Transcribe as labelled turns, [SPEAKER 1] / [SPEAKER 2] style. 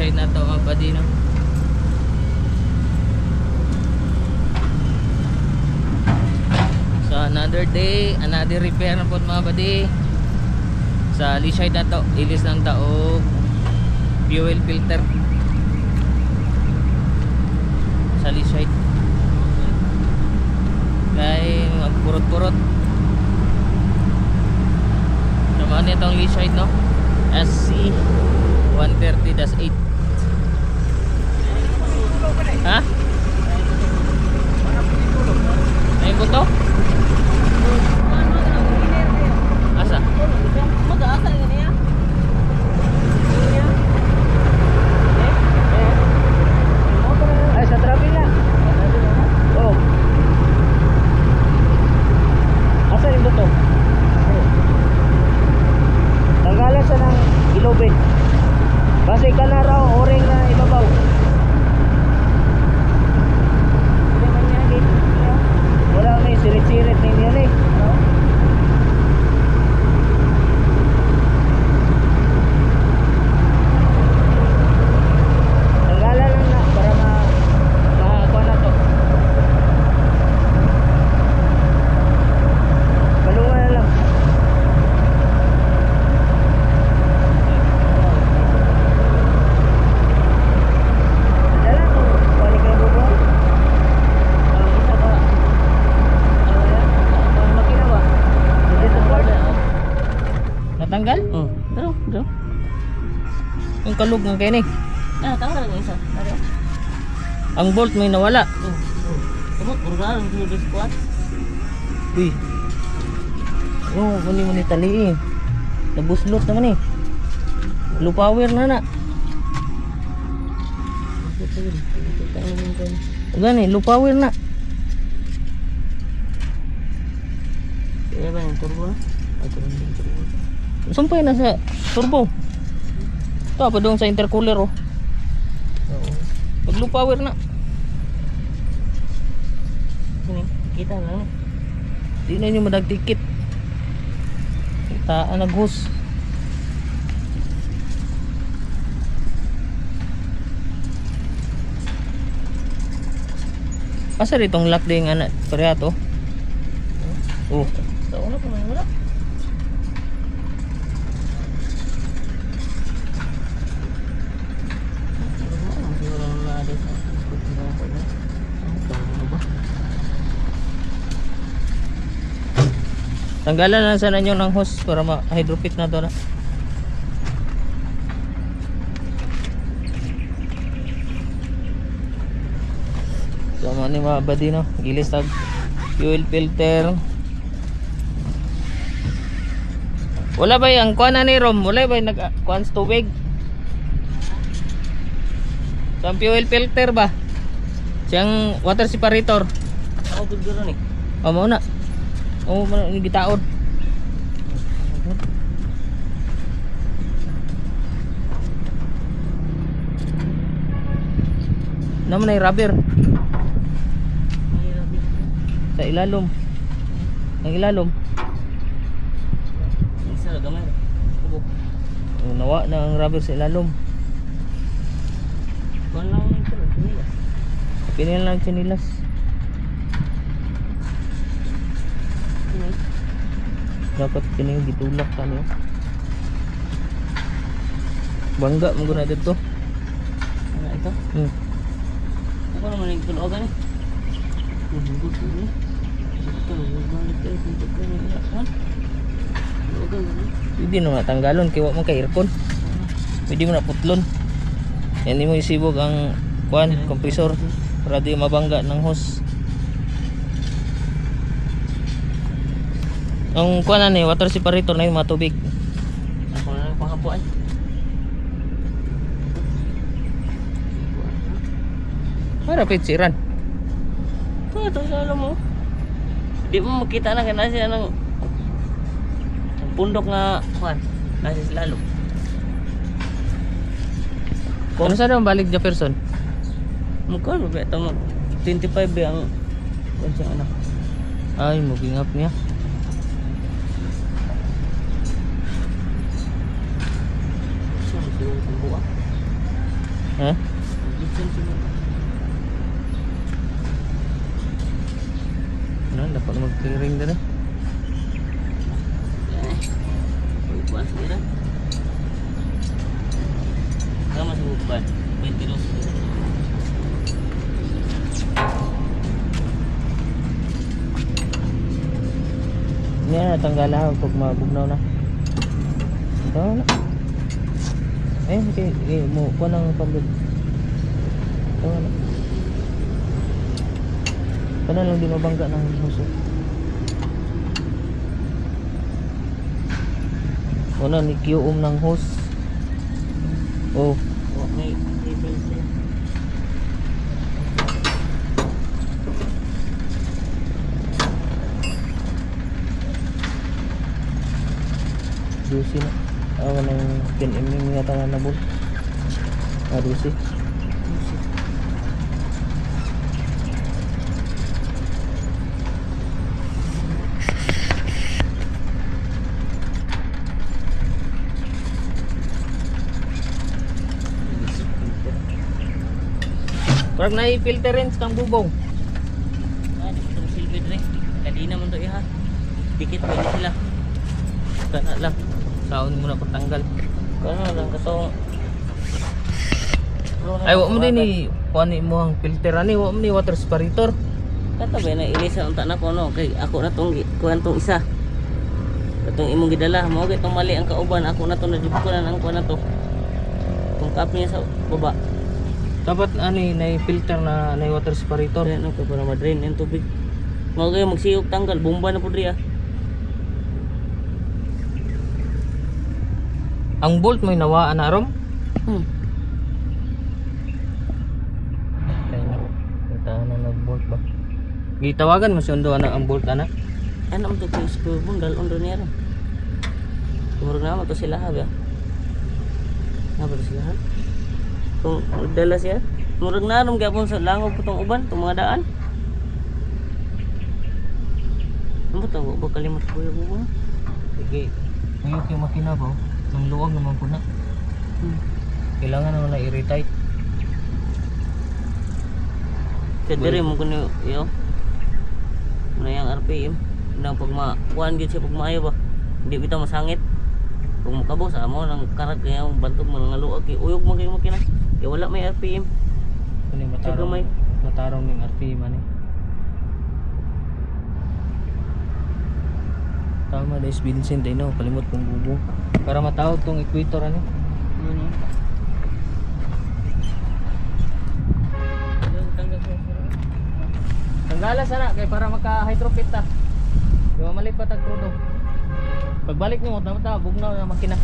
[SPEAKER 1] side na to mga buddy, no? So another day, another repair na po mga buddy. Sa lee side na to, ilis ng taog fuel filter sa lee side. Kaya magpurot-purot naman itong lee side, no? SC 130-8. Ha? May buto? Asa?
[SPEAKER 2] Mag-aasa nga niya.
[SPEAKER 1] Ay, sa traffic na. Oh. Asa yung buto? Tanggalan sa ng ilobin. Kasi ka na raw, oring na ibabaw. Wala na yung sirit-sirit na yun eh. Tanggalan lang na para makakuha na to. Balungan na lang. Dala to, balik kayo bubuhan. Isa pa. Makina ba? Hindi support. Natanggal? Pero. Yung kalug ng kene.
[SPEAKER 2] Tanggal ang isa. Ano?
[SPEAKER 1] Ang bolt may nawala.
[SPEAKER 2] Kumot, burgaan ang tulis squat.
[SPEAKER 1] Uy. Oh, kuni mo ni tali eh. Nabuslot naman eh. Low power na na. Gani, low power na.
[SPEAKER 2] Kaya ba yung turbo na?
[SPEAKER 1] Sumpay na sa turbo. Ito pa doon sa intercooler oh. Pag low power na.
[SPEAKER 2] Kita na.
[SPEAKER 1] Di na nyo madagtikit. Kita naghus. Asa ritong lock din anak pareha to. Oh.
[SPEAKER 2] Sa una pa may wala.
[SPEAKER 1] Tanggalan na sana nyo ng hose para ma-hydrofit na to na. So mga ni mga buddy, no? Gilis tag fuel filter. Wala ba yung kuha na ni Rom? Wala ba yung nag-kuha sa tubig? So ang fuel filter ba? Siyang water separator.
[SPEAKER 2] Ako biguro ni.
[SPEAKER 1] O mo na. O mo na gitaod. Naman na yung rubber sa ilalom. Ang ilalom.
[SPEAKER 2] Isa lang gamay. Kubok.
[SPEAKER 1] O, nawa na ang rubber sa ilalom.
[SPEAKER 2] Kuan lang ito.
[SPEAKER 1] Pinil lang chinilas. Dapat kini gitulak ka niyo. Bangga mo guna dito.
[SPEAKER 2] Ano ito? Ako naman yung tulogan eh. Hugot ini. Ito, balik tayo dito ko ng ilan. Tulogan ini.
[SPEAKER 1] Pwede na matanggalon kaya mo kay aircon. Pwede mo na putlon. Yan mo isibog ang kuan, kompresor para di mabangga ng hose. Ang kuan na ni water separator na yung matubig.
[SPEAKER 2] Ako na lang pangabuan.
[SPEAKER 1] Para pitsiran.
[SPEAKER 2] Ito sa alam mo. Di mo makita na kaya siya ng pundok nga kuan. Nasa silalo.
[SPEAKER 1] Ano sa daw balik Jefferson?
[SPEAKER 2] Mukha mo ba ito mo? 25 ang kuan siyang anak.
[SPEAKER 1] Ay, moving up niya.
[SPEAKER 2] Siya siguro sa buwan.
[SPEAKER 1] Ha?
[SPEAKER 2] Listen siguro.
[SPEAKER 1] Ano, dapat mag-clearing din eh.
[SPEAKER 2] Yan eh. Pagkuhan siguro. Kama sa bukan. 22.
[SPEAKER 1] Yan, natanggal ako pag mabugnaw na. Ito na. Okay, mo ko nang pandod. Ito na. Kana lang di mabangga ng huso. Una ni kium ng hose. Oh,
[SPEAKER 2] Oh, may table siya.
[SPEAKER 1] dusi na. Ako nang kinimim nga tawa na bol. Dusi. Parang na-filter rin kang bubong.
[SPEAKER 2] Ah, di ko itong silbid rin. Kadina mo ito iha. Dikit mo sila.
[SPEAKER 1] Kana lang. Saon mo na patanggal.
[SPEAKER 2] Kano lang kaso.
[SPEAKER 1] Ay, wa mo din ni kuani mo ang filter ani, wa mo ni water separator.
[SPEAKER 2] Kata ba na ilisan unta na ko no kay ako na tong kuan tong isa. Katong imong gidala mo kay tong mali ang kauban ako na to nadibkunan ang kuan na to. Kung kapi niya sa baba.
[SPEAKER 1] Dapat ani na filter na water separator.
[SPEAKER 2] Kaya ano ka para ma-drain yung tubig. Mo kay magsiyog tanggal bomba na pud riya.
[SPEAKER 1] Ang bolt may nawaan na rom. Ay na. Kita na nag-bolt ba? Gitawagan mo sundo ana ang bolt ana.
[SPEAKER 2] Ano mo to kay screw bundal undo niya ron. Murag na mo to sila ha ba. Na ba to sila ha? Kung dala siya, murag na ron gyapon sa langog ko tong uban, tong mga daan. Ano to ba kalimot ko yung uban?
[SPEAKER 1] Sige. Ayok yung makina ba? Ang luwag naman ko na. Kailangan naman na i-retight.
[SPEAKER 2] Kaya diri mo kuno yo. Muna yung RPM. Nang pag kuan gyud siya pag maayo ba. Hindi bitaw masangit. Kung makabo sa mo nang karat kaya bantog mo nga luwag kay uyog mo kay makina. Kaya wala may RPM.
[SPEAKER 1] Kani
[SPEAKER 2] Tsaka
[SPEAKER 1] matarong.
[SPEAKER 2] may-
[SPEAKER 1] Matarong ning RPM ani. Tama na is Vincent ay no, kalimot kong bubo. Para matawag tong equator ani.
[SPEAKER 2] Ano yun?
[SPEAKER 1] Tanggala sana kay para maka-hydrofit ta. Di ba malipat ang krudo. Pagbalik nimo tama bugnaw na makina.